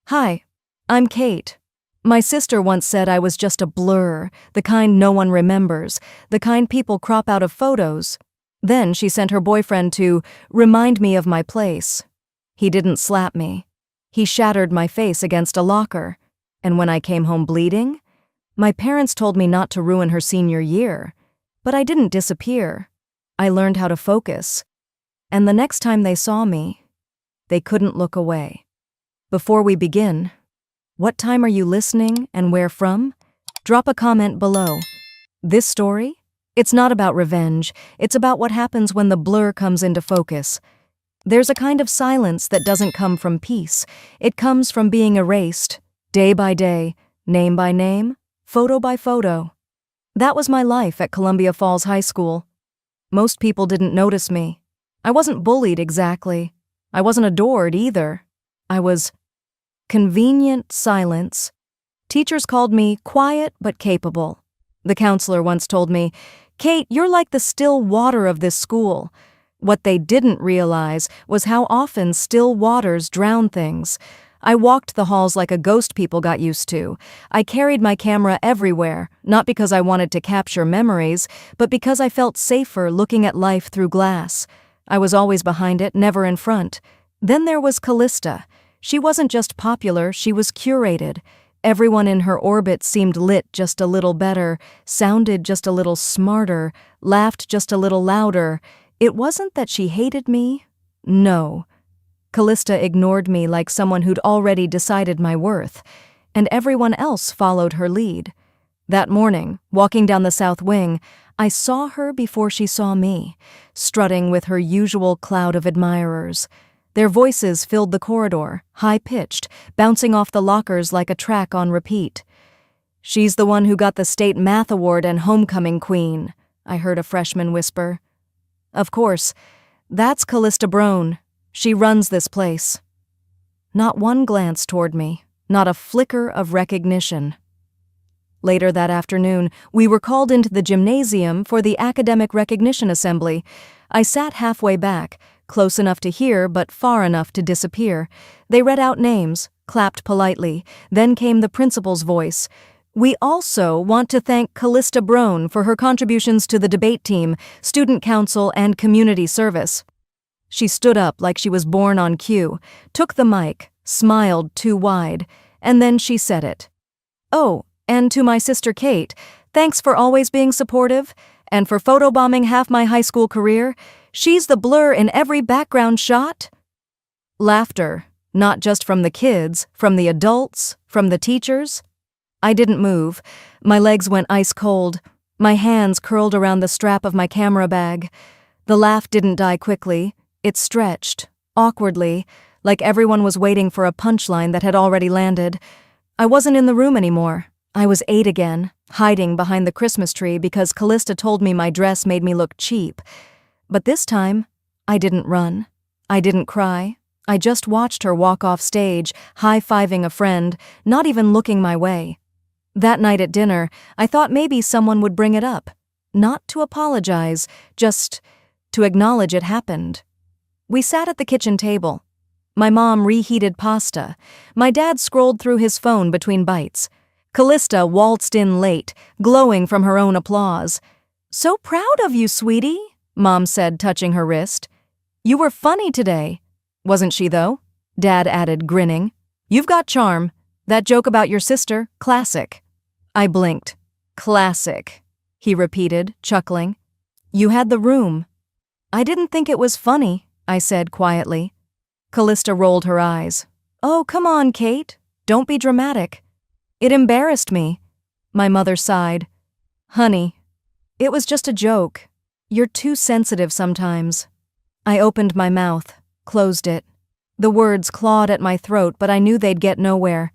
Hi, I'm Kate. My sister once said I was just a blur, the kind no one remembers, the kind people crop out of photos. Then she sent her boyfriend to remind me of my place. He didn't slap me. He shattered my face against a locker. And when I came home bleeding, my parents told me not to ruin her senior year. But I didn't disappear. I learned how to focus. And the next time they saw me, they couldn't look away. Before we begin, what time are you listening and where from? Drop a comment below. This story? It's not about revenge. It's about what happens when the blur comes into focus. There's a kind of silence that doesn't come from peace. It comes from being erased, day by day, name by name, photo by photo. That was my life at Columbia Falls High School. Most people didn't notice me. I wasn't bullied exactly. I wasn't adored either. I was convenient silence. Teachers called me quiet but capable. The counselor once told me, "Kate, you're like the still water of this school." What they didn't realize was how often still waters drown things. I walked the halls like a ghost people got used to. I carried my camera everywhere, not because I wanted to capture memories, but because I felt safer looking at life through glass. I was always behind it, never in front. Then there was Callista. She wasn't just popular, she was curated. Everyone in her orbit seemed lit just a little better, sounded just a little smarter, laughed just a little louder. It wasn't that she hated me. No. Callista ignored me like someone who'd already decided my worth, and everyone else followed her lead. That morning, walking down the south wing, I saw her before she saw me, strutting with her usual cloud of admirers. Their voices filled the corridor, high-pitched, bouncing off the lockers like a track on repeat. "She's the one who got the state math award and homecoming queen," I heard a freshman whisper. "Of course, that's Callista Brown. She runs this place." Not one glance toward me, not a flicker of recognition. Later that afternoon, we were called into the gymnasium for the academic recognition assembly. I sat halfway back, close enough to hear but far enough to disappear. They read out names, clapped politely. Then came the principal's voice. "We also want to thank Callista Brown for her contributions to the debate team, student council, and community service." She stood up like she was born on cue, took the mic, smiled too wide, and then she said it. "Oh, and to my sister Kate, thanks for always being supportive, and for photobombing half my high school career. She's the blur in every background shot." Laughter, not just from the kids, from the adults, from the teachers. I didn't move. My legs went ice cold. My hands curled around the strap of my camera bag. The laugh didn't die quickly. It stretched, awkwardly, like everyone was waiting for a punchline that had already landed. I wasn't in the room anymore. I was 8 again, hiding behind the Christmas tree because Callista told me my dress made me look cheap. But this time, I didn't run. I didn't cry. I just watched her walk off stage, high-fiving a friend, not even looking my way. That night at dinner, I thought maybe someone would bring it up. Not to apologize, just to acknowledge it happened. We sat at the kitchen table. My mom reheated pasta. My dad scrolled through his phone between bites. Callista waltzed in late, glowing from her own applause. "So proud of you, sweetie," Mom said, touching her wrist. "You were funny today." "Wasn't she, though?" Dad added, grinning. "You've got charm. That joke about your sister, classic." I blinked. "Classic," he repeated, chuckling. "You had the room." "I didn't think it was funny," I said quietly. Callista rolled her eyes. "Oh, come on, Kate. Don't be dramatic." "It embarrassed me." My mother sighed. "Honey, it was just a joke. You're too sensitive sometimes." I opened my mouth, closed it. The words clawed at my throat, but I knew they'd get nowhere.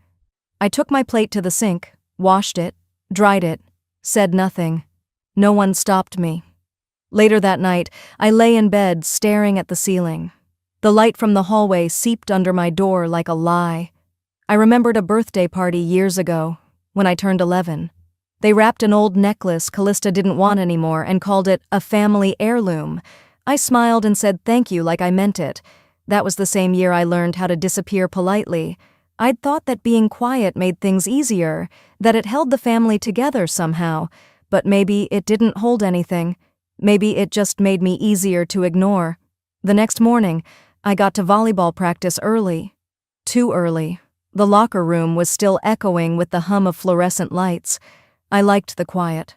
I took my plate to the sink, washed it, dried it, said nothing. No one stopped me. Later that night, I lay in bed staring at the ceiling. The light from the hallway seeped under my door like a lie. I remembered a birthday party years ago, when I turned 11. They wrapped an old necklace Callista didn't want anymore and called it a family heirloom. I smiled and said thank you like I meant it. That was the same year I learned how to disappear politely. I'd thought that being quiet made things easier, that it held the family together somehow, but maybe it didn't hold anything. Maybe it just made me easier to ignore. The next morning, I got to volleyball practice early. Too early. The locker room was still echoing with the hum of fluorescent lights. I liked the quiet.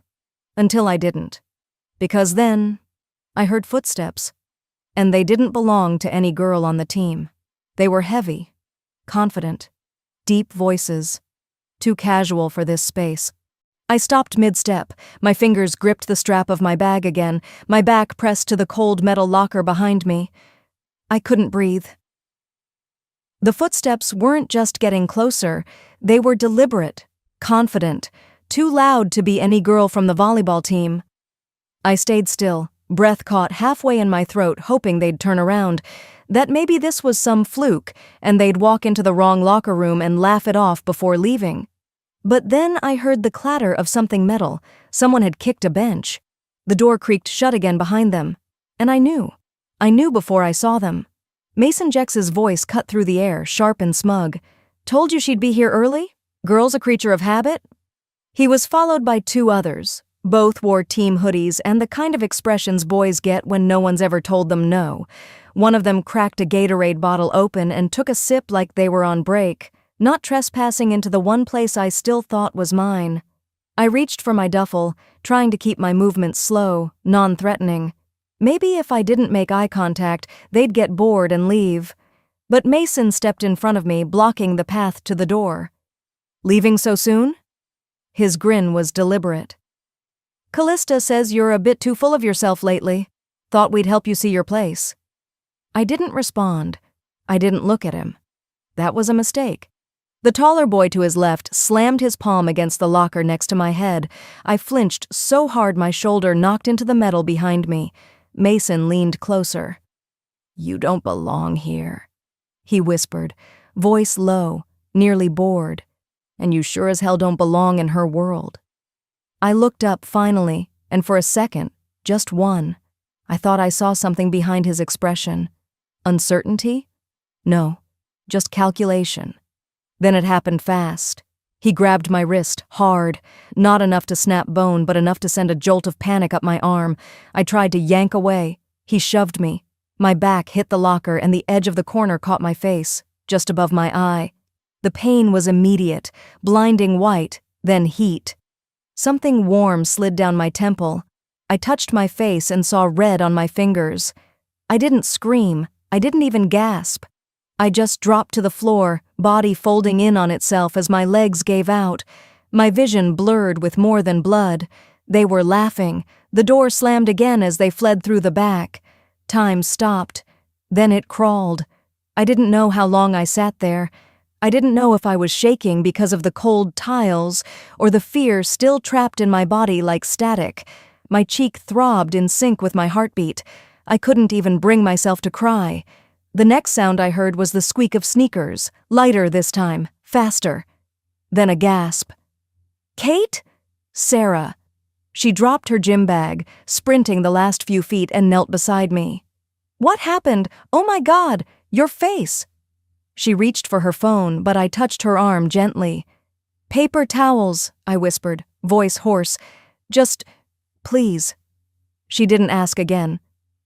Until I didn't. Because then, I heard footsteps. And they didn't belong to any girl on the team. They were heavy, confident, deep voices. Too casual for this space. I stopped mid-step. My fingers gripped the strap of my bag again, my back pressed to the cold metal locker behind me. I couldn't breathe. The footsteps weren't just getting closer, they were deliberate, confident, too loud to be any girl from the volleyball team. I stayed still, breath caught halfway in my throat, hoping they'd turn around, that maybe this was some fluke and they'd walk into the wrong locker room and laugh it off before leaving. But then I heard the clatter of something metal. Someone had kicked a bench. The door creaked shut again behind them. And I knew. I knew before I saw them. Mason Jex's voice cut through the air, sharp and smug. "Told you she'd be here early? Girl's a creature of habit?" He was followed by two others. Both wore team hoodies and the kind of expressions boys get when no one's ever told them no. One of them cracked a Gatorade bottle open and took a sip like they were on break, not trespassing into the one place I still thought was mine. I reached for my duffel, trying to keep my movements slow, non-threatening. Maybe if I didn't make eye contact, they'd get bored and leave. But Mason stepped in front of me, blocking the path to the door. "Leaving so soon?" His grin was deliberate. "Callista says you're a bit too full of yourself lately. Thought we'd help you see your place." I didn't respond. I didn't look at him. That was a mistake. The taller boy to his left slammed his palm against the locker next to my head. I flinched so hard my shoulder knocked into the metal behind me. Mason leaned closer. "You don't belong here," he whispered, voice low, nearly bored. "And you sure as hell don't belong in her world." I looked up finally, and for a second, just one, I thought I saw something behind his expression. Uncertainty? No, just calculation. Then it happened fast. He grabbed my wrist, hard, not enough to snap bone, but enough to send a jolt of panic up my arm. I tried to yank away. He shoved me. My back hit the locker and the edge of the corner caught my face, just above my eye. The pain was immediate, blinding white, then heat. Something warm slid down my temple. I touched my face and saw red on my fingers. I didn't scream. I didn't even gasp. I just dropped to the floor, body folding in on itself as my legs gave out. My vision blurred with more than blood. They were laughing. The door slammed again as they fled through the back. Time stopped. Then it crawled. I didn't know how long I sat there. I didn't know if I was shaking because of the cold tiles or the fear still trapped in my body like static. My cheek throbbed in sync with my heartbeat. I couldn't even bring myself to cry. The next sound I heard was the squeak of sneakers, lighter this time, faster. Then a gasp. "Kate?" "Sarah." She dropped her gym bag, sprinting the last few feet, and knelt beside me. "What happened? Oh my God, your face!" She reached for her phone, but I touched her arm gently. "Paper towels," I whispered, voice hoarse. "Just, please." She didn't ask again.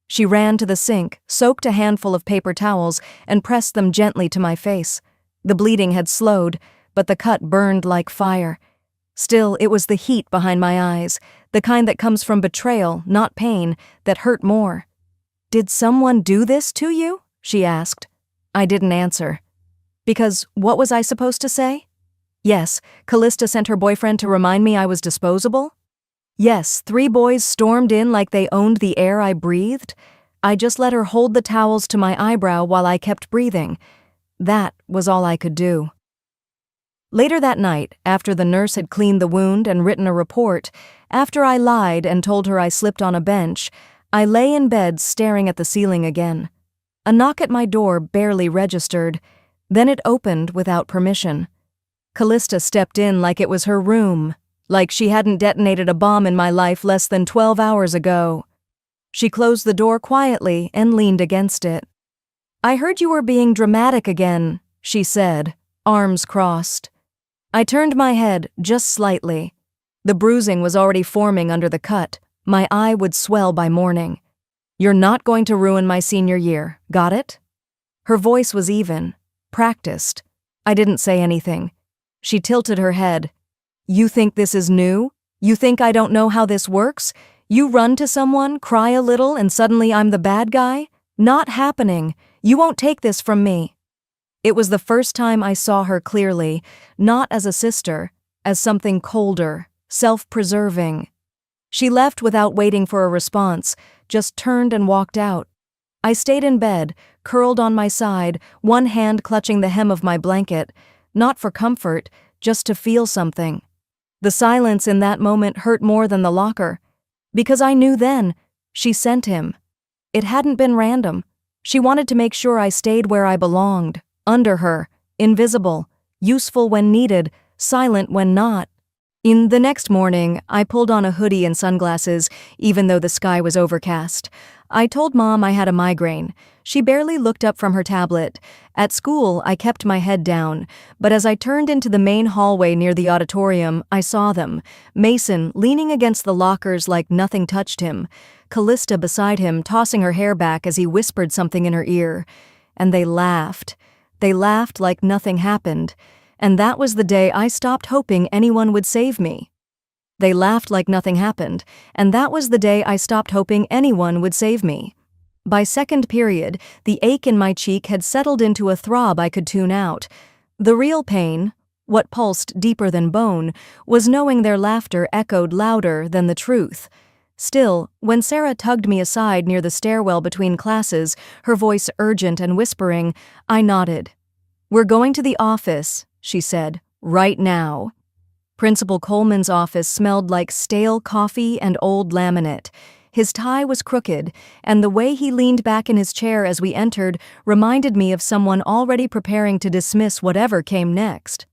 She ran to the sink, soaked a handful of paper towels, and pressed them gently to my face. The bleeding had slowed, but the cut burned like fire. Still, it was the heat behind my eyes, the kind that comes from betrayal, not pain, that hurt more. "Did someone do this to you?" she asked. I didn't answer. Because what was I supposed to say? Yes, Callista sent her boyfriend to remind me I was disposable? Yes, 3 boys stormed in like they owned the air I breathed. I just let her hold the towels to my eyebrow while I kept breathing. That was all I could do. Later that night, after the nurse had cleaned the wound and written a report, after I lied and told her I slipped on a bench, I lay in bed staring at the ceiling again. A knock at my door barely registered. Then it opened without permission. Callista stepped in like it was her room, like she hadn't detonated a bomb in my life less than 12 hours ago. She closed the door quietly and leaned against it. "I heard you were being dramatic again," she said, arms crossed. I turned my head just slightly. The bruising was already forming under the cut. My eye would swell by morning. "You're not going to ruin my senior year, got it?" Her voice was even, practiced. I didn't say anything. She tilted her head. "You think this is new? You think I don't know how this works? You run to someone, cry a little, and suddenly I'm the bad guy? Not happening. You won't take this from me." It was the first time I saw her clearly, not as a sister, as something colder, self-preserving. She left without waiting for a response, just turned and walked out. I stayed in bed, curled on my side, one hand clutching the hem of my blanket, not for comfort, just to feel something. The silence in that moment hurt more than the locker, because I knew then, she sent him. It hadn't been random. She wanted to make sure I stayed where I belonged, under her, invisible, useful when needed, silent when not. In the next morning, I pulled on a hoodie and sunglasses, even though the sky was overcast. I told Mom I had a migraine. She barely looked up from her tablet. At school, I kept my head down, but as I turned into the main hallway near the auditorium, I saw them. Mason leaning against the lockers like nothing touched him. Callista beside him, tossing her hair back as he whispered something in her ear. And they laughed. They laughed like nothing happened. And that was the day I stopped hoping anyone would save me. They laughed like nothing happened, and that was the day I stopped hoping anyone would save me. By second period, the ache in my cheek had settled into a throb I could tune out. The real pain, what pulsed deeper than bone, was knowing their laughter echoed louder than the truth. Still, when Sarah tugged me aside near the stairwell between classes, her voice urgent and whispering, I nodded. "We're going to the office," she said, "right now." Principal Coleman's office smelled like stale coffee and old laminate. His tie was crooked, and the way he leaned back in his chair as we entered reminded me of someone already preparing to dismiss whatever came next.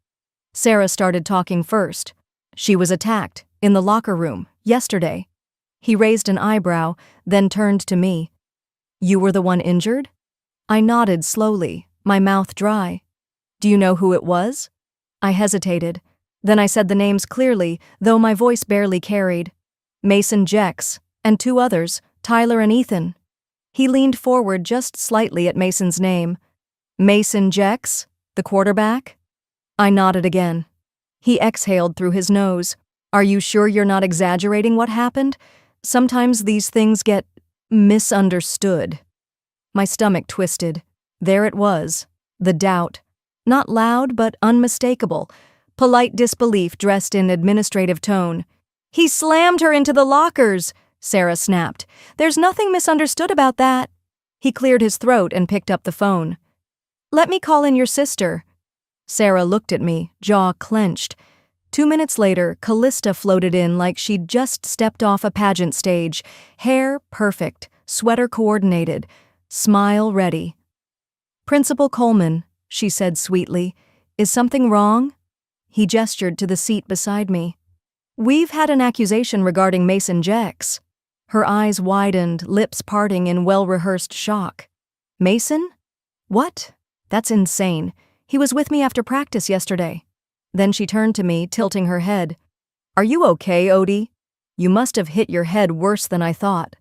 Sarah started talking first. She was attacked, in the locker room, yesterday. He raised an eyebrow, then turned to me. "You were the one injured?" I nodded slowly, my mouth dry. "Do you know who it was?" I hesitated. Then I said the names clearly, though my voice barely carried. Mason Jex, and two others, Tyler and Ethan. He leaned forward just slightly at Mason's name. "Mason Jex, the quarterback?" I nodded again. He exhaled through his nose. "Are you sure you're not exaggerating what happened? Sometimes these things get misunderstood." My stomach twisted. There it was, the doubt. Not loud, but unmistakable. Polite disbelief dressed in administrative tone. "He slammed her into the lockers," Sarah snapped. "There's nothing misunderstood about that." He cleared his throat and picked up the phone. "Let me call in your sister." Sarah looked at me, jaw clenched. 2 minutes later, Callista floated in like she'd just stepped off a pageant stage. Hair perfect, sweater coordinated, smile ready. "Principal Coleman," she said sweetly, "is something wrong?" He gestured to the seat beside me. "We've had an accusation regarding Mason Jex." Her eyes widened, lips parting in well-rehearsed shock. "Mason? What? That's insane. He was with me after practice yesterday." Then she turned to me, tilting her head. "Are you okay, Odie? You must have hit your head worse than I thought."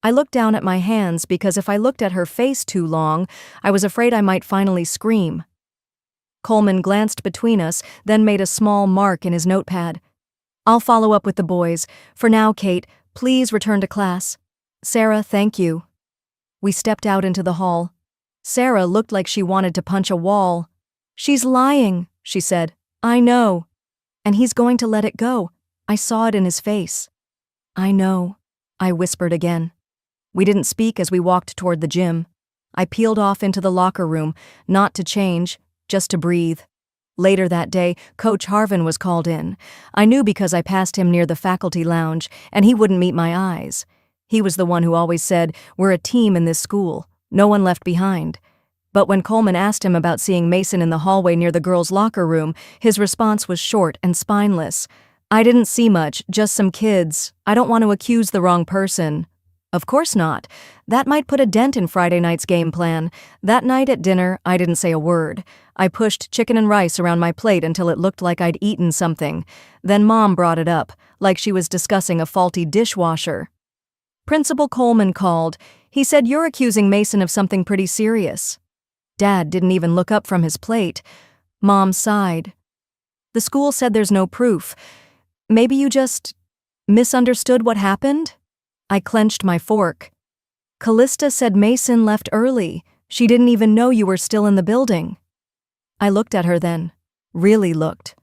I looked down at my hands because if I looked at her face too long, I was afraid I might finally scream. Coleman glanced between us, then made a small mark in his notepad. "I'll follow up with the boys. For now, Kate, please return to class." "Sarah, thank you." We stepped out into the hall. Sarah looked like she wanted to punch a wall. "She's lying," she said. "I know." "And he's going to let it go. I saw it in his face." "I know," I whispered again. We didn't speak as we walked toward the gym. I peeled off into the locker room, not to change, just to breathe. Later that day, Coach Harvin was called in. I knew because I passed him near the faculty lounge, and he wouldn't meet my eyes. He was the one who always said, "We're a team in this school, no one left behind." But when Coleman asked him about seeing Mason in the hallway near the girls' locker room, his response was short and spineless. "I didn't see much, just some kids. I don't want to accuse the wrong person." Of course not. That might put a dent in Friday night's game plan. That night at dinner, I didn't say a word. I pushed chicken and rice around my plate until it looked like I'd eaten something. Then Mom brought it up, like she was discussing a faulty dishwasher. Principal Coleman called. He said, "You're accusing Mason of something pretty serious." Dad didn't even look up from his plate. Mom sighed. "The school said there's no proof. Maybe you just misunderstood what happened?" I clenched my fork. "Callista said Mason left early. She didn't even know you were still in the building." I looked at her then. Really looked.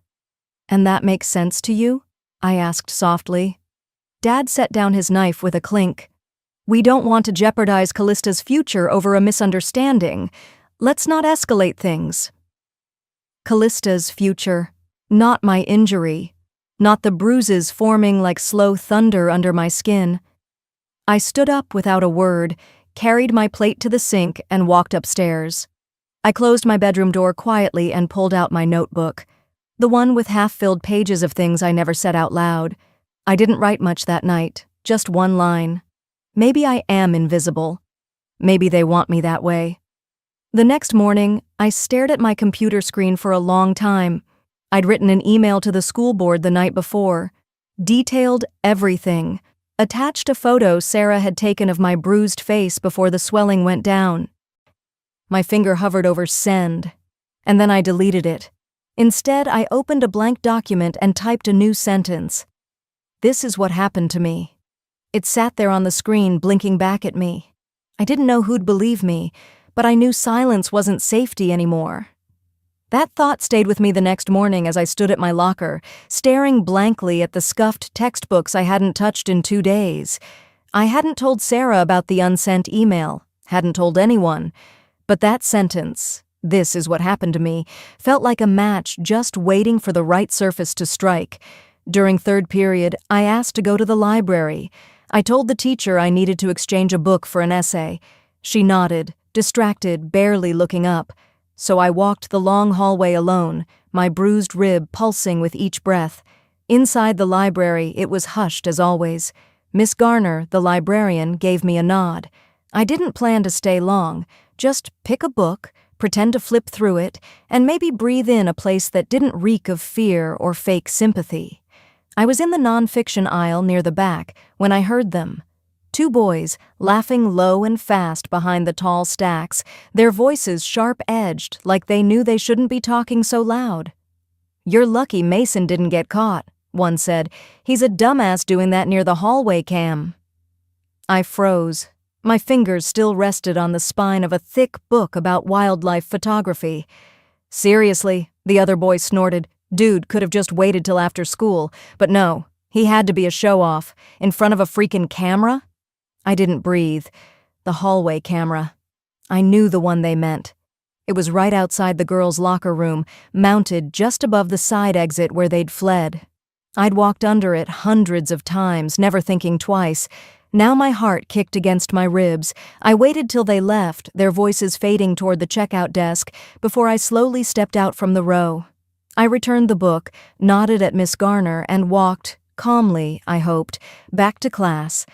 "And that makes sense to you?" I asked softly. Dad set down his knife with a clink. "We don't want to jeopardize Callista's future over a misunderstanding. Let's not escalate things." Callista's future, not my injury, not the bruises forming like slow thunder under my skin. I stood up without a word, carried my plate to the sink, and walked upstairs. I closed my bedroom door quietly and pulled out my notebook, the one with half-filled pages of things I never said out loud. I didn't write much that night, just one line. Maybe I am invisible. Maybe they want me that way. The next morning, I stared at my computer screen for a long time. I'd written an email to the school board the night before. Detailed everything. Attached a photo Sarah had taken of my bruised face before the swelling went down. My finger hovered over send, and then I deleted it. Instead, I opened a blank document and typed a new sentence. This is what happened to me. It sat there on the screen, blinking back at me. I didn't know who'd believe me, but I knew silence wasn't safety anymore. That thought stayed with me the next morning as I stood at my locker, staring blankly at the scuffed textbooks I hadn't touched in 2 days. I hadn't told Sarah about the unsent email, hadn't told anyone. But that sentence, "This is what happened to me," felt like a match just waiting for the right surface to strike. During third period, I asked to go to the library. I told the teacher I needed to exchange a book for an essay. She nodded, distracted, barely looking up. So I walked the long hallway alone, my bruised rib pulsing with each breath. Inside the library, it was hushed as always. Miss Garner, the librarian, gave me a nod. I didn't plan to stay long, just pick a book, pretend to flip through it, and maybe breathe in a place that didn't reek of fear or fake sympathy. I was in the nonfiction aisle near the back when I heard them. 2 boys, laughing low and fast behind the tall stacks, their voices sharp-edged like they knew they shouldn't be talking so loud. "You're lucky Mason didn't get caught," one said. "He's a dumbass doing that near the hallway cam." I froze. My fingers still rested on the spine of a thick book about wildlife photography. "Seriously," the other boy snorted. "Dude could have just waited till after school, but no, he had to be a show-off, in front of a freaking camera?" I didn't breathe. The hallway camera. I knew the one they meant. It was right outside the girls' locker room, mounted just above the side exit where they'd fled. I'd walked under it hundreds of times, never thinking twice. Now my heart kicked against my ribs. I waited till they left, their voices fading toward the checkout desk, before I slowly stepped out from the row. I returned the book, nodded at Miss Garner, and walked, calmly, I hoped, back to class.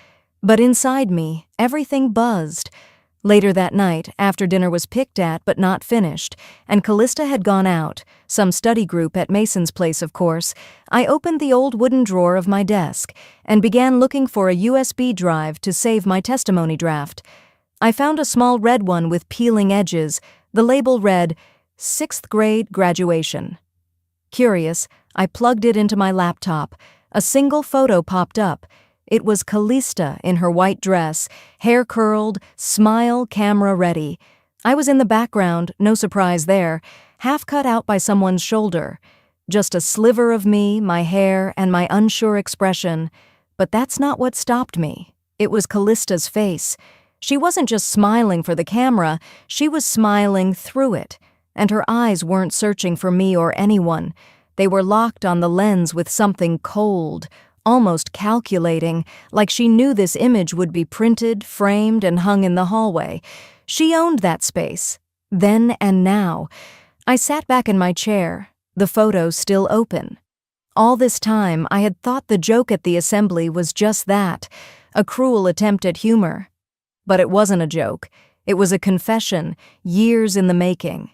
But inside me, everything buzzed. Later that night, after dinner was picked at but not finished, and Callista had gone out, some study group at Mason's place, of course, I opened the old wooden drawer of my desk and began looking for a USB drive to save my testimony draft. I found a small red one with peeling edges. The label read, 6th grade graduation. Curious, I plugged it into my laptop. A single photo popped up. It was Callista in her white dress, hair curled, smile camera ready. I was in the background, no surprise there, half cut out by someone's shoulder. Just a sliver of me, my hair, and my unsure expression. But that's not what stopped me. It was Callista's face. She wasn't just smiling for the camera, she was smiling through it. And her eyes weren't searching for me or anyone. They were locked on the lens with something cold, almost calculating, like she knew this image would be printed, framed, and hung in the hallway. She owned that space, then and now. I sat back in my chair, the photo still open. All this time, I had thought the joke at the assembly was just that, a cruel attempt at humor. But it wasn't a joke. It was a confession, years in the making.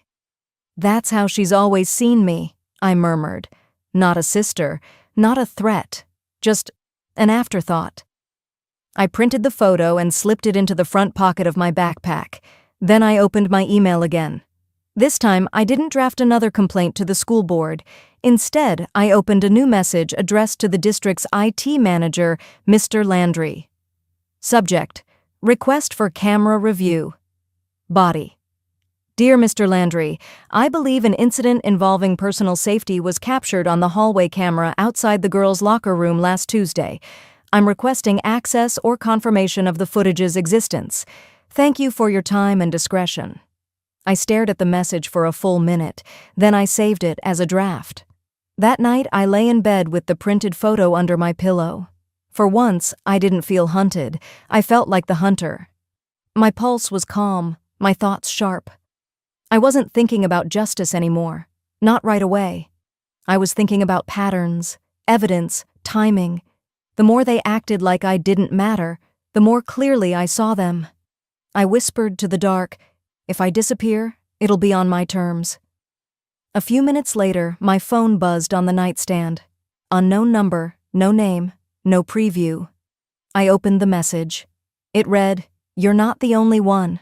"That's how she's always seen me," I murmured. Not a sister, not a threat, just an afterthought. I printed the photo and slipped it into the front pocket of my backpack. Then I opened my email again. This time, I didn't draft another complaint to the school board. Instead, I opened a new message addressed to the district's IT manager, Mr. Landry. Subject: Request for camera review. Body: Dear Mr. Landry, I believe an incident involving personal safety was captured on the hallway camera outside the girls' locker room last Tuesday. I'm requesting access or confirmation of the footage's existence. Thank you for your time and discretion. I stared at the message for a full minute, then I saved it as a draft. That night, I lay in bed with the printed photo under my pillow. For once, I didn't feel hunted. I felt like the hunter. My pulse was calm, my thoughts sharp. I wasn't thinking about justice anymore, not right away. I was thinking about patterns, evidence, timing. The more they acted like I didn't matter, the more clearly I saw them. I whispered to the dark, "If I disappear, it'll be on my terms." A few minutes later, my phone buzzed on the nightstand. Unknown number, no name, no preview. I opened the message. It read, "You're not the only one."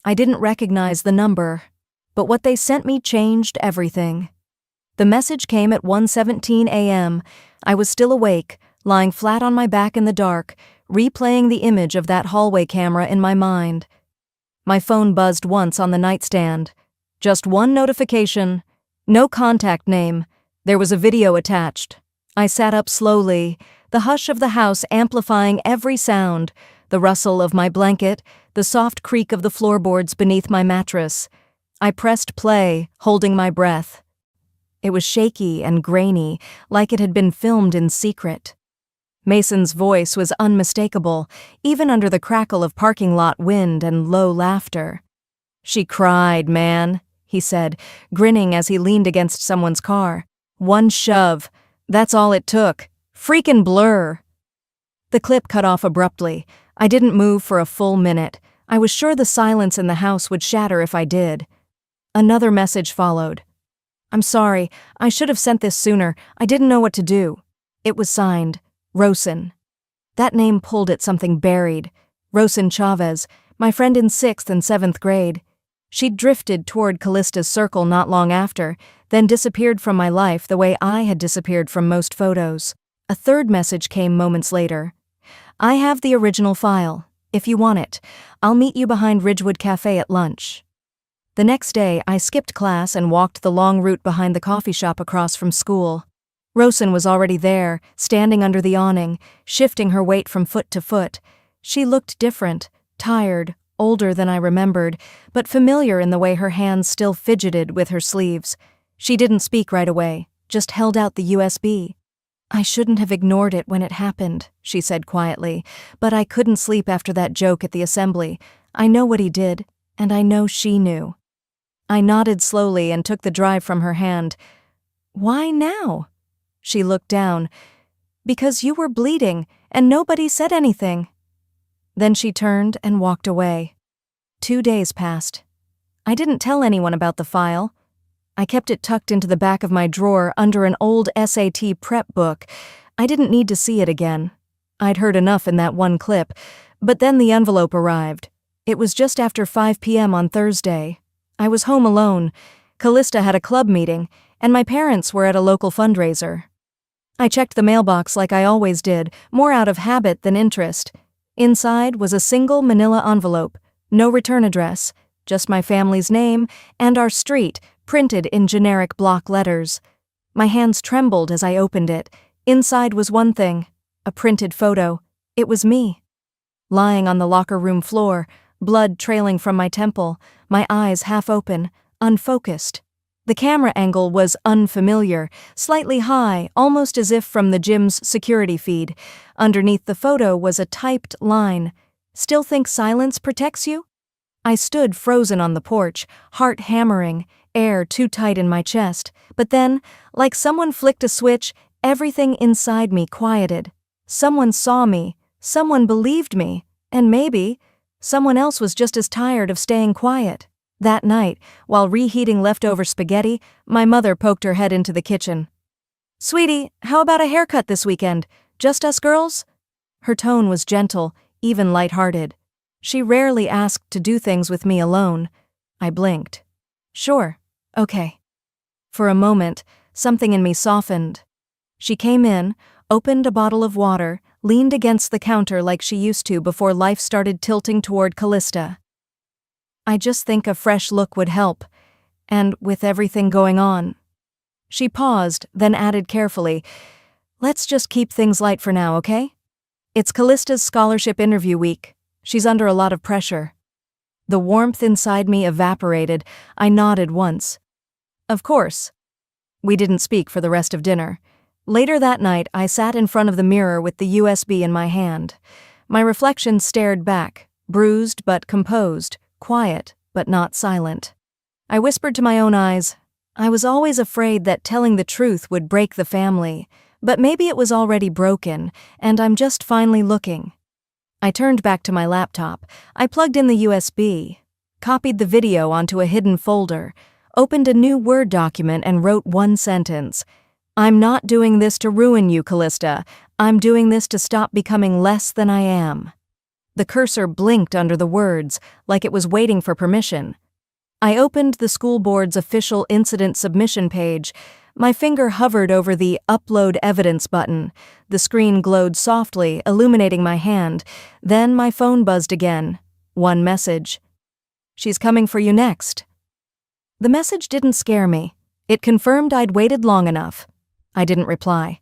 I didn't recognize the number, but what they sent me changed everything. The message came at 1:17 a.m. I was still awake, lying flat on my back in the dark, replaying the image of that hallway camera in my mind. My phone buzzed once on the nightstand. Just one notification. No contact name. There was a video attached. I sat up slowly, the hush of the house amplifying every sound, the rustle of my blanket, the soft creak of the floorboards beneath my mattress. I pressed play, holding my breath. It was shaky and grainy, like it had been filmed in secret. Mason's voice was unmistakable, even under the crackle of parking lot wind and low laughter. "She cried, man," he said, grinning as he leaned against someone's car. "One shove. That's all it took. Freakin' blur." The clip cut off abruptly. I didn't move for a full minute. I was sure the silence in the house would shatter if I did. Another message followed. "I'm sorry. I should have sent this sooner. I didn't know what to do." It was signed Rosen. That name pulled at something buried. Rosen Chavez, my friend in 6th and 7th grade. She'd drifted toward Callista's circle not long after, then disappeared from my life the way I had disappeared from most photos. A third message came moments later. "I have the original file. If you want it, I'll meet you behind Ridgewood Cafe at lunch." The next day, I skipped class and walked the long route behind the coffee shop across from school. Rosen was already there, standing under the awning, shifting her weight from foot to foot. She looked different, tired, older than I remembered, but familiar in the way her hands still fidgeted with her sleeves. She didn't speak right away, just held out the USB. "I shouldn't have ignored it when it happened," she said quietly, "but I couldn't sleep after that joke at the assembly. I know what he did, and I know she knew." I nodded slowly and took the drive from her hand. "Why now?" She looked down. "Because you were bleeding, and nobody said anything." Then she turned and walked away. 2 days passed. I didn't tell anyone about the file. I kept it tucked into the back of my drawer under an old SAT prep book. I didn't need to see it again. I'd heard enough in that one clip, but then the envelope arrived. It was just after 5 p.m. on Thursday. I was home alone. Callista had a club meeting, and my parents were at a local fundraiser. I checked the mailbox like I always did, more out of habit than interest. Inside was a single manila envelope, no return address, just my family's name and our street, printed in generic block letters. My hands trembled as I opened it. Inside was one thing, a printed photo. It was me. Lying on the locker room floor, blood trailing from my temple, my eyes half open, unfocused. The camera angle was unfamiliar, slightly high, almost as if from the gym's security feed. Underneath the photo was a typed line. "Still think silence protects you?" I stood frozen on the porch, heart hammering, air too tight in my chest. But then, like someone flicked a switch, everything inside me quieted. Someone saw me, Someone believed me, and maybe someone else was just as tired of staying quiet. That night, while reheating leftover spaghetti, my mother poked her head into the kitchen. "Sweetie, how about a haircut this weekend? Just us girls?" Her tone was gentle, even lighthearted. She rarely asked to do things with me alone. I blinked. "Sure, okay." For a moment, something in me softened. She came in, opened a bottle of water, leaned against the counter like she used to before life started tilting toward Callista. "I just think a fresh look would help, and with everything going on." She paused, then added carefully, "Let's just keep things light for now, okay? It's Callista's scholarship interview week. She's under a lot of pressure." The warmth inside me evaporated. I nodded once. "Of course." We didn't speak for the rest of dinner. Later that night, I sat in front of the mirror with the USB in my hand. My reflection stared back, bruised but composed, quiet but not silent. I whispered to my own eyes, I was always afraid that telling the truth would break the family, but maybe it was already broken, and I'm just finally looking. I turned back to my laptop. I plugged in the USB, copied the video onto a hidden folder, opened a new Word document and wrote one sentence. "I'm not doing this to ruin you, Callista. I'm doing this to stop becoming less than I am." The cursor blinked under the words, like it was waiting for permission. I opened the school board's official incident submission page. My finger hovered over the Upload Evidence button. The screen glowed softly, illuminating my hand. Then my phone buzzed again. One message. "She's coming for you next." The message didn't scare me. It confirmed I'd waited long enough. I didn't reply.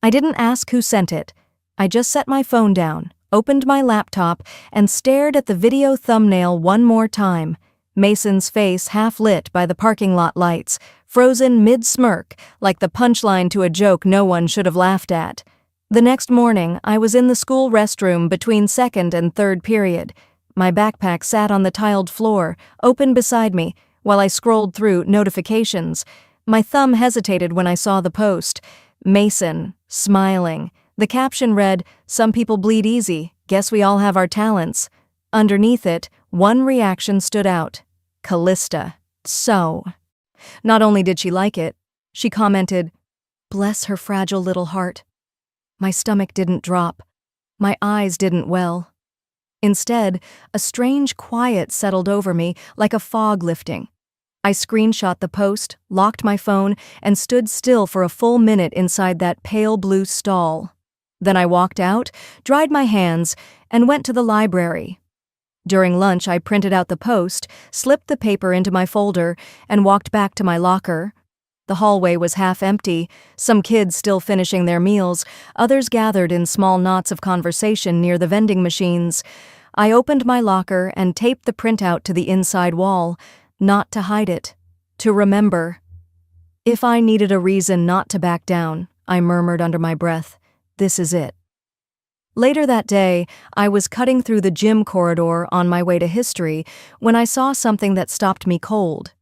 I didn't ask who sent it. I just set my phone down, opened my laptop, and stared at the video thumbnail one more time. Mason's face half lit by the parking lot lights, frozen mid-smirk, like the punchline to a joke no one should have laughed at. The next morning, I was in the school restroom between second and third period. My backpack sat on the tiled floor, open beside me, while I scrolled through notifications. My thumb hesitated when I saw the post. Mason, smiling. The caption read, "Some people bleed easy. Guess we all have our talents." Underneath it, one reaction stood out. Callista. So. Not only did she like it, she commented, "Bless her fragile little heart." My stomach didn't drop. My eyes didn't well. Instead, a strange quiet settled over me, like a fog lifting. I screenshot the post, locked my phone, and stood still for a full minute inside that pale blue stall. Then I walked out, dried my hands, and went to the library. During lunch, I printed out the post, slipped the paper into my folder, and walked back to my locker. The hallway was half empty, some kids still finishing their meals, others gathered in small knots of conversation near the vending machines. I opened my locker and taped the printout to the inside wall, not to hide it, to remember. If I needed a reason not to back down, I murmured under my breath, this is it. Later that day, I was cutting through the gym corridor on my way to history when I saw something that stopped me cold.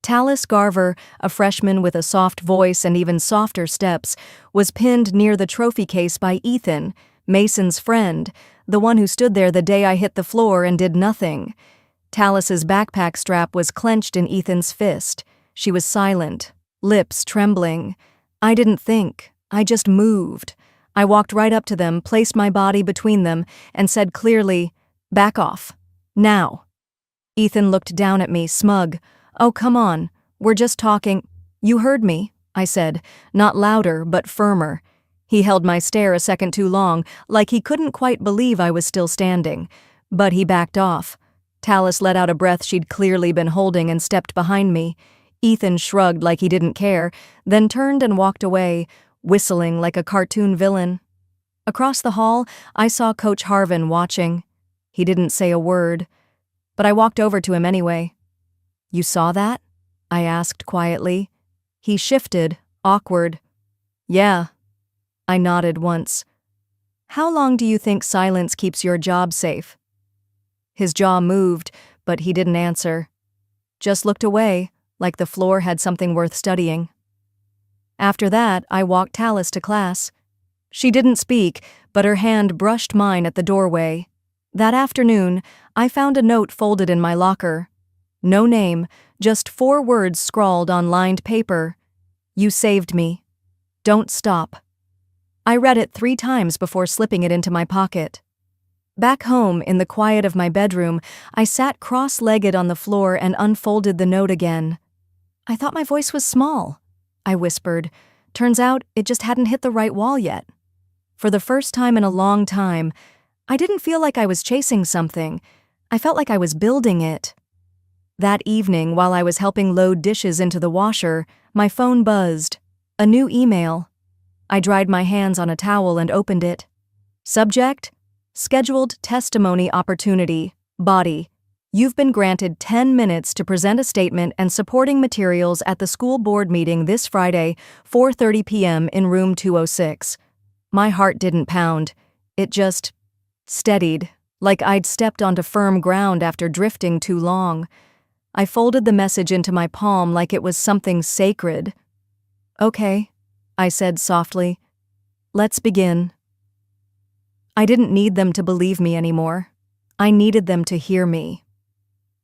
Tallis Garver, a freshman with a soft voice and even softer steps, was pinned near the trophy case by Ethan, Mason's friend, the one who stood there the day I hit the floor and did nothing. Tallis's backpack strap was clenched in Ethan's fist. She was silent, lips trembling. I didn't think, I just moved. I walked right up to them, placed my body between them, and said clearly, "Back off. Now." Ethan looked down at me, smug. "Oh, come on. We're just talking." "You heard me," I said, not louder but firmer. He held my stare a second too long, like he couldn't quite believe I was still standing. But he backed off. Tallis let out a breath she'd clearly been holding and stepped behind me. Ethan shrugged like he didn't care, then turned and walked away, whistling like a cartoon villain. Across the hall, I saw Coach Harvin watching. He didn't say a word, but I walked over to him anyway. "You saw that?" I asked quietly. He shifted, awkward. "Yeah." I nodded once. "How long do you think silence keeps your job safe?" His jaw moved, but he didn't answer. Just looked away, like the floor had something worth studying. After that, I walked Tallis to class. She didn't speak, but her hand brushed mine at the doorway. That afternoon, I found a note folded in my locker. No name, just 4 words scrawled on lined paper. You saved me. Don't stop. I read it 3 times before slipping it into my pocket. Back home, in the quiet of my bedroom, I sat cross-legged on the floor and unfolded the note again. I thought my voice was small, I whispered. Turns out it just hadn't hit the right wall yet. For the first time in a long time, I didn't feel like I was chasing something. I felt like I was building it. That evening, while I was helping load dishes into the washer, my phone buzzed. A new email. I dried my hands on a towel and opened it. Subject: Scheduled testimony opportunity. Body: You've been granted 10 minutes to present a statement and supporting materials at the school board meeting this Friday, 4:30 p.m. in room 206. My heart didn't pound. It just steadied, like I'd stepped onto firm ground after drifting too long. I folded the message into my palm like it was something sacred. Okay, I said softly. Let's begin. I didn't need them to believe me anymore. I needed them to hear me.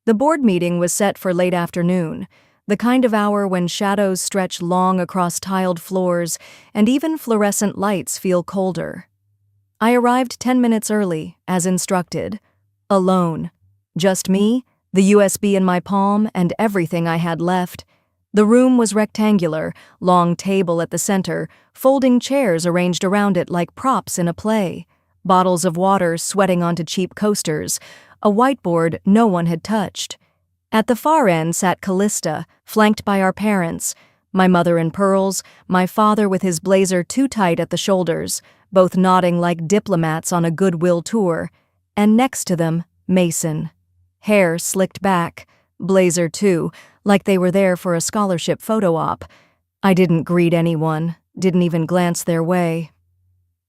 The board meeting was set for late afternoon, the kind of hour when shadows stretch long across tiled floors and even fluorescent lights feel colder. I arrived 10 minutes early, as instructed. Alone. Just me, the USB in my palm, and everything I had left. The room was rectangular, long table at the center, folding chairs arranged around it like props in a play, bottles of water sweating onto cheap coasters, a whiteboard no one had touched. At the far end sat Callista, flanked by our parents, my mother in pearls, my father with his blazer too tight at the shoulders, both nodding like diplomats on a goodwill tour, and next to them, Mason. Hair slicked back, blazer too, like they were there for a scholarship photo op. I didn't greet anyone, didn't even glance their way.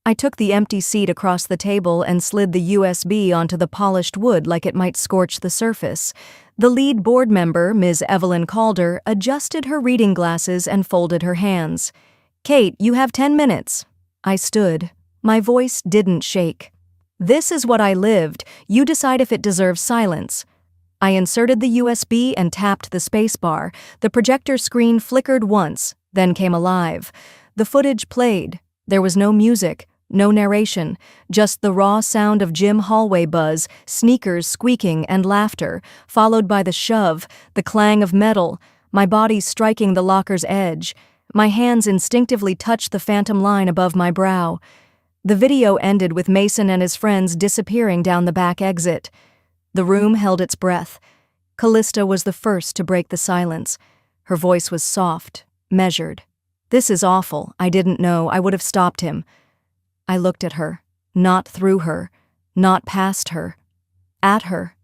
I took the empty seat across the table and slid the USB onto the polished wood like it might scorch the surface. The lead board member, Ms. Evelyn Calder, adjusted her reading glasses and folded her hands. Kate, you have 10 minutes. I stood. My voice didn't shake. This is what I lived. You decide if it deserves silence. I inserted the USB and tapped the spacebar. The projector screen flickered once, then came alive. The footage played. There was no music, no narration, just the raw sound of gym hallway buzz, sneakers squeaking, and laughter, followed by the shove, the clang of metal, my body striking the locker's edge. My hands instinctively touched the phantom line above my brow. The video ended with Mason and his friends disappearing down the back exit. The room held its breath. Callista was the first to break the silence. Her voice was soft, measured. This is awful. I didn't know. I would have stopped him. I looked at her, not through her, not past her, at her.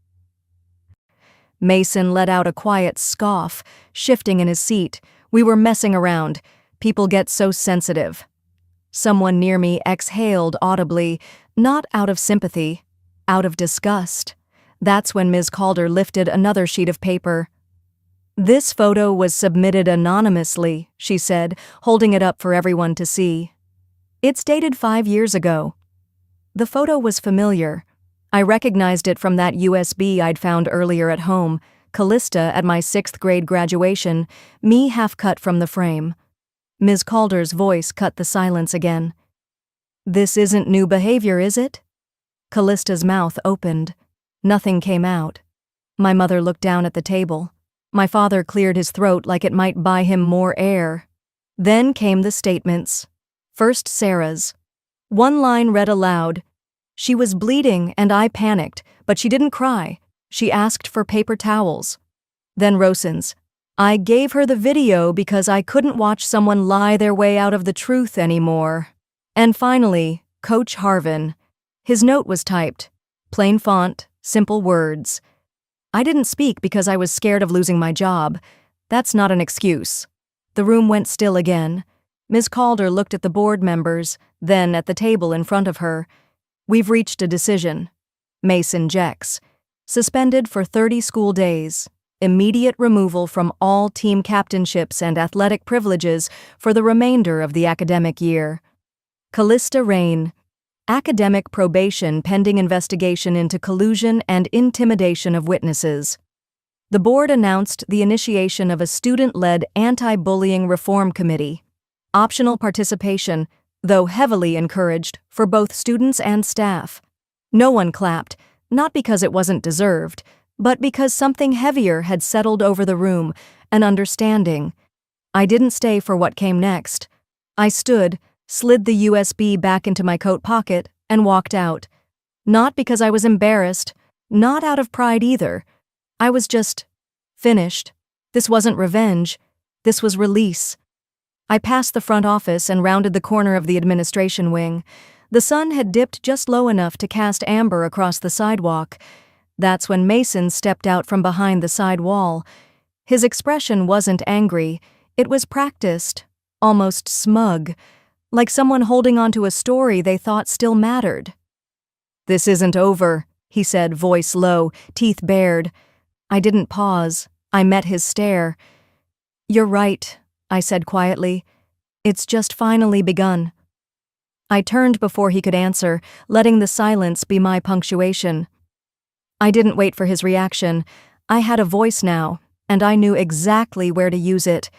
Mason let out a quiet scoff, shifting in his seat. We were messing around. People get so sensitive. Someone near me exhaled audibly, not out of sympathy, out of disgust. That's when Ms. Calder lifted another sheet of paper. This photo was submitted anonymously, she said, holding it up for everyone to see. It's dated 5 years ago. The photo was familiar. I recognized it from that USB I'd found earlier at home, Callista at my 6th grade graduation, me half cut from the frame. Ms. Calder's voice cut the silence again. This isn't new behavior, is it? Callista's mouth opened. Nothing came out. My mother looked down at the table. My father cleared his throat like it might buy him more air. Then came the statements. First Sarah's. One line read aloud. She was bleeding and I panicked, but she didn't cry. She asked for paper towels. Then Rosen's. I gave her the video because I couldn't watch someone lie their way out of the truth anymore. And finally, Coach Harvin. His note was typed. Plain font, simple words. I didn't speak because I was scared of losing my job. That's not an excuse. The room went still again. Ms. Calder looked at the board members, then at the table in front of her. We've reached a decision. Mason Jex. Suspended for 30 school days. Immediate removal from all team captainships and athletic privileges for the remainder of the academic year. Callista Rain. Academic probation pending investigation into collusion and intimidation of witnesses. The board announced the initiation of a student-led anti-bullying reform committee. Optional participation, though heavily encouraged, for both students and staff. No one clapped, not because it wasn't deserved, but because something heavier had settled over the room, an understanding. I didn't stay for what came next. I stood, slid the USB back into my coat pocket, and walked out. Not because I was embarrassed, not out of pride either. I was just finished. This wasn't revenge. This was release. I passed the front office and rounded the corner of the administration wing. The sun had dipped just low enough to cast amber across the sidewalk. That's when Mason stepped out from behind the side wall. His expression wasn't angry. It was practiced, almost smug, like someone holding onto a story they thought still mattered. "This isn't over," he said, voice low, teeth bared. I didn't pause. I met his stare. "You're right," I said quietly. "It's just finally begun." I turned before he could answer, letting the silence be my punctuation. I didn't wait for his reaction. I had a voice now, and I knew exactly where to use it.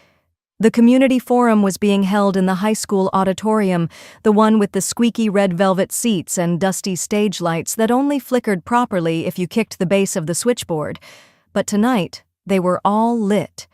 The community forum was being held in the high school auditorium, the one with the squeaky red velvet seats and dusty stage lights that only flickered properly if you kicked the base of the switchboard. But tonight, they were all lit.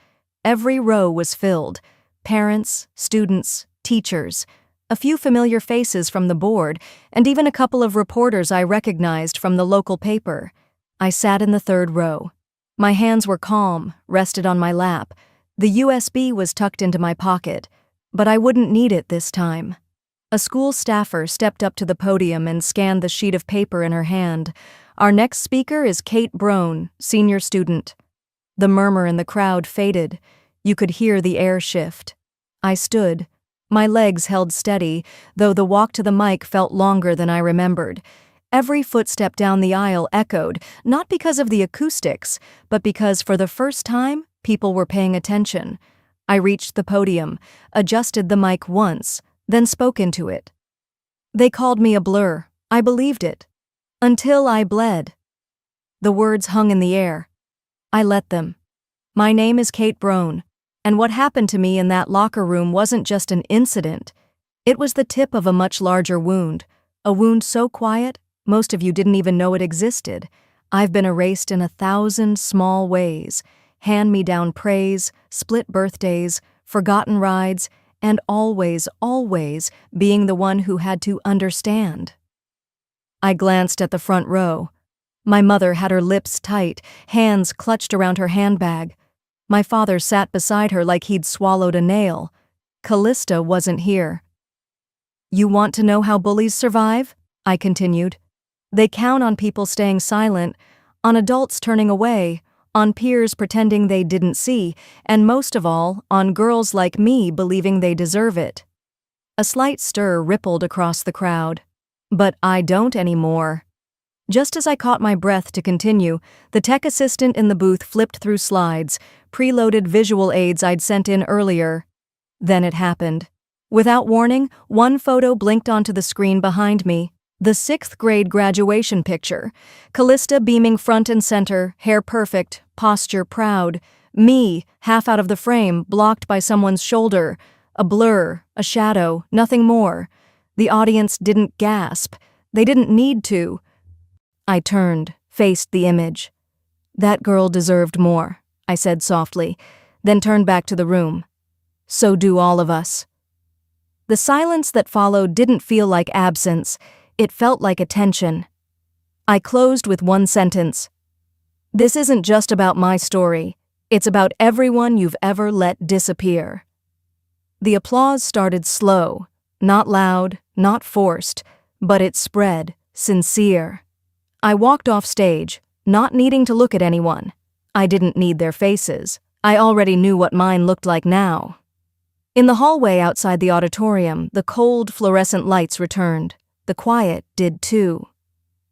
Every row was filled. Parents, students, teachers, a few familiar faces from the board, and even a couple of reporters I recognized from the local paper. I sat in the third row. My hands were calm, rested on my lap. The USB was tucked into my pocket, but I wouldn't need it this time. A school staffer stepped up to the podium and scanned the sheet of paper in her hand. "Our next speaker is Kate Brown, senior student." The murmur in the crowd faded. You could hear the air shift. I stood. My legs held steady, though the walk to the mic felt longer than I remembered. Every footstep down the aisle echoed, not because of the acoustics, but because for the first time, people were paying attention. I reached the podium, adjusted the mic once, then spoke into it. They called me a blur. I believed it. Until I bled. The words hung in the air. I let them. My name is Kate Brown, and what happened to me in that locker room wasn't just an incident. It was the tip of a much larger wound, a wound so quiet, most of you didn't even know it existed. I've been erased in 1,000 small ways, hand-me-down praise, split birthdays, forgotten rides, and always, always being the one who had to understand. I glanced at the front row. My mother had her lips tight, hands clutched around her handbag. My father sat beside her like he'd swallowed a nail. Callista wasn't here. "You want to know how bullies survive?" I continued. "They count on people staying silent, on adults turning away, on peers pretending they didn't see, and most of all, on girls like me believing they deserve it." A slight stir rippled across the crowd. But I don't anymore. Just as I caught my breath to continue, the tech assistant in the booth flipped through slides, preloaded visual aids I'd sent in earlier. Then it happened. Without warning, one photo blinked onto the screen behind me. The 6th grade graduation picture. Callista beaming front and center, hair perfect, posture proud. Me, half out of the frame, blocked by someone's shoulder. A blur, a shadow, nothing more. The audience didn't gasp. They didn't need to. I turned, faced the image. "That girl deserved more," I said softly, then turned back to the room. "So do all of us." The silence that followed didn't feel like absence. It felt like attention. I closed with one sentence. "This isn't just about my story. It's about everyone you've ever let disappear." The applause started slow, not loud, not forced, but it spread, sincere. I walked off stage, not needing to look at anyone. I didn't need their faces. I already knew what mine looked like now. In the hallway outside the auditorium, the cold, fluorescent lights returned. The quiet did too.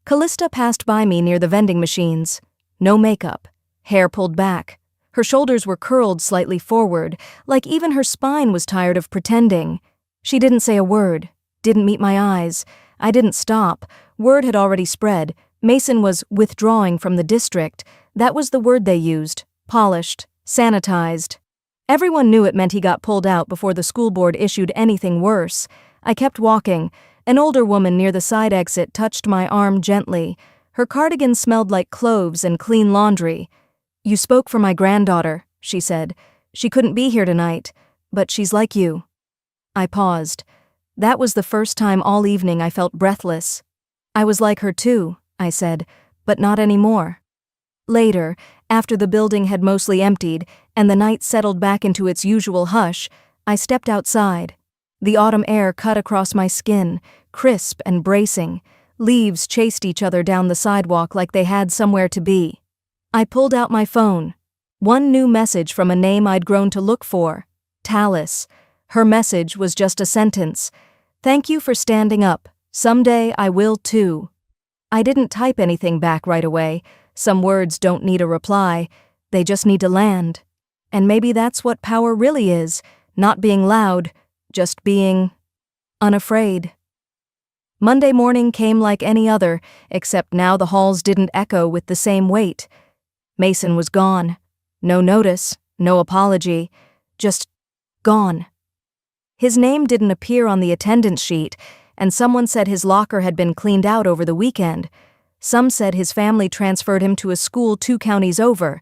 Callista passed by me near the vending machines. No makeup, hair pulled back. Her shoulders were curled slightly forward, like even her spine was tired of pretending. She didn't say a word, didn't meet my eyes. I didn't stop. Word had already spread. Mason was withdrawing from the district. That was the word they used. Polished. Sanitized. Everyone knew it meant he got pulled out before the school board issued anything worse. I kept walking. An older woman near the side exit touched my arm gently. Her cardigan smelled like cloves and clean laundry. "You spoke for my granddaughter," she said. "She couldn't be here tonight, but she's like you." I paused. That was the first time all evening I felt breathless. "I was like her too," I said, "but not anymore." Later, after the building had mostly emptied and the night settled back into its usual hush, I stepped outside. The autumn air cut across my skin, crisp and bracing. Leaves chased each other down the sidewalk like they had somewhere to be. I pulled out my phone. One new message from a name I'd grown to look for. Tallis. Her message was just a sentence. "Thank you for standing up. Someday I will too." I didn't type anything back right away. Some words don't need a reply. They just need to land. And maybe that's what power really is. Not being loud, just being unafraid. Monday morning came like any other, except now the halls didn't echo with the same weight. Mason was gone. No notice, no apology, just gone. His name didn't appear on the attendance sheet, and someone said his locker had been cleaned out over the weekend. Some said his family transferred him to a school 2 counties over.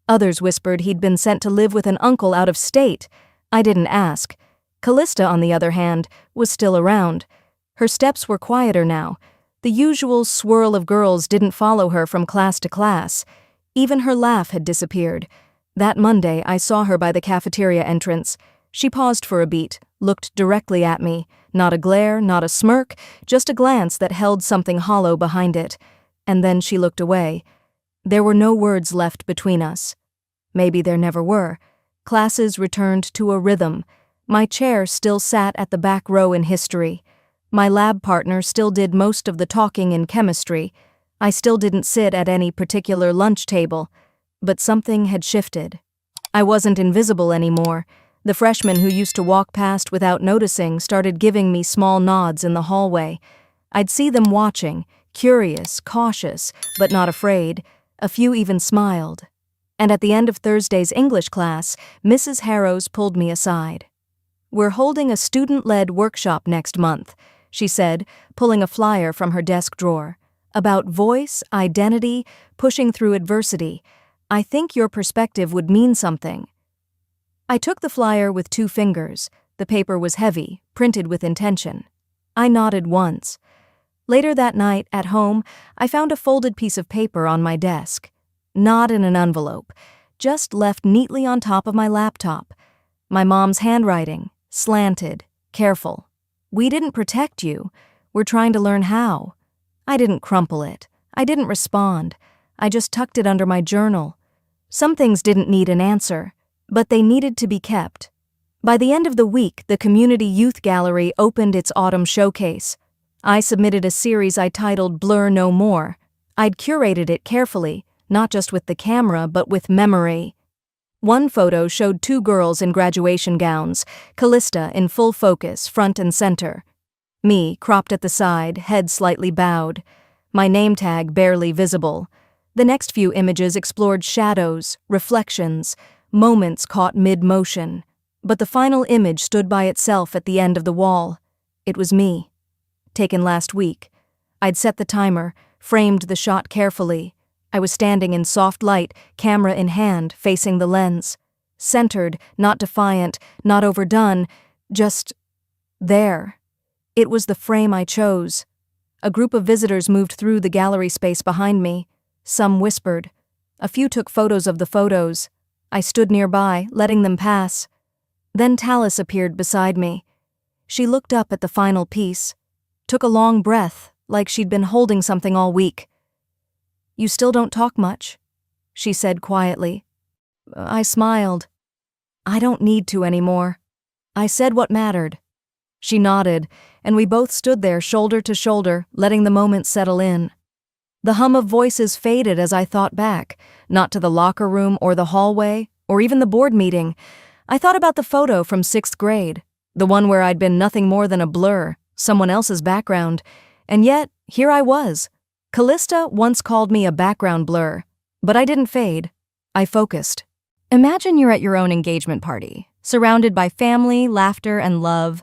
Others whispered he'd been sent to live with an uncle out of state. I didn't ask. Callista, on the other hand, was still around. Her steps were quieter now. The usual swirl of girls didn't follow her from class to class. Even her laugh had disappeared. That Monday, I saw her by the cafeteria entrance. She paused for a beat, looked directly at me. Not a glare, not a smirk, just a glance that held something hollow behind it. And then she looked away. There were no words left between us. Maybe there never were. Classes returned to a rhythm. My chair still sat at the back row in history. My lab partner still did most of the talking in chemistry. I still didn't sit at any particular lunch table. But something had shifted. I wasn't invisible anymore. The freshmen who used to walk past without noticing started giving me small nods in the hallway. I'd see them watching, curious, cautious, but not afraid. A few even smiled. And at the end of Thursday's English class, Mrs. Harrows pulled me aside. "We're holding a student-led workshop next month," she said, pulling a flyer from her desk drawer. "About voice, identity, pushing through adversity. I think your perspective would mean something." I took the flyer with 2 fingers. The paper was heavy, printed with intention. I nodded once. Later that night, at home, I found a folded piece of paper on my desk. Not in an envelope, just left neatly on top of my laptop. My mom's handwriting, slanted, careful. "We didn't protect you. We're trying to learn how." I didn't crumple it. I didn't respond. I just tucked it under my journal. Some things didn't need an answer, but they needed to be kept. By the end of the week, the Community Youth Gallery opened its autumn showcase. I submitted a series I titled Blur No More. I'd curated it carefully, not just with the camera, but with memory. One photo showed 2 girls in graduation gowns, Callista in full focus, front and center. Me, cropped at the side, head slightly bowed. My name tag barely visible. The next few images explored shadows, reflections, moments caught mid-motion. But the final image stood by itself at the end of the wall. It was me. Taken last week. I'd set the timer, framed the shot carefully. I was standing in soft light, camera in hand, facing the lens. Centered, not defiant, not overdone, just there. It was the frame I chose. A group of visitors moved through the gallery space behind me. Some whispered. A few took photos of the photos. I stood nearby, letting them pass. Then Tallis appeared beside me. She looked up at the final piece, took a long breath, like she'd been holding something all week. "You still don't talk much," she said quietly. I smiled. "I don't need to anymore. I said what mattered." She nodded, and we both stood there shoulder to shoulder, letting the moment settle in. The hum of voices faded as I thought back, not to the locker room or the hallway, or even the board meeting. I thought about the photo from 6th grade, the one where I'd been nothing more than a blur, someone else's background, and yet, here I was. Callista once called me a background blur, but I didn't fade. I focused. Imagine you're at your own engagement party, surrounded by family, laughter, and love,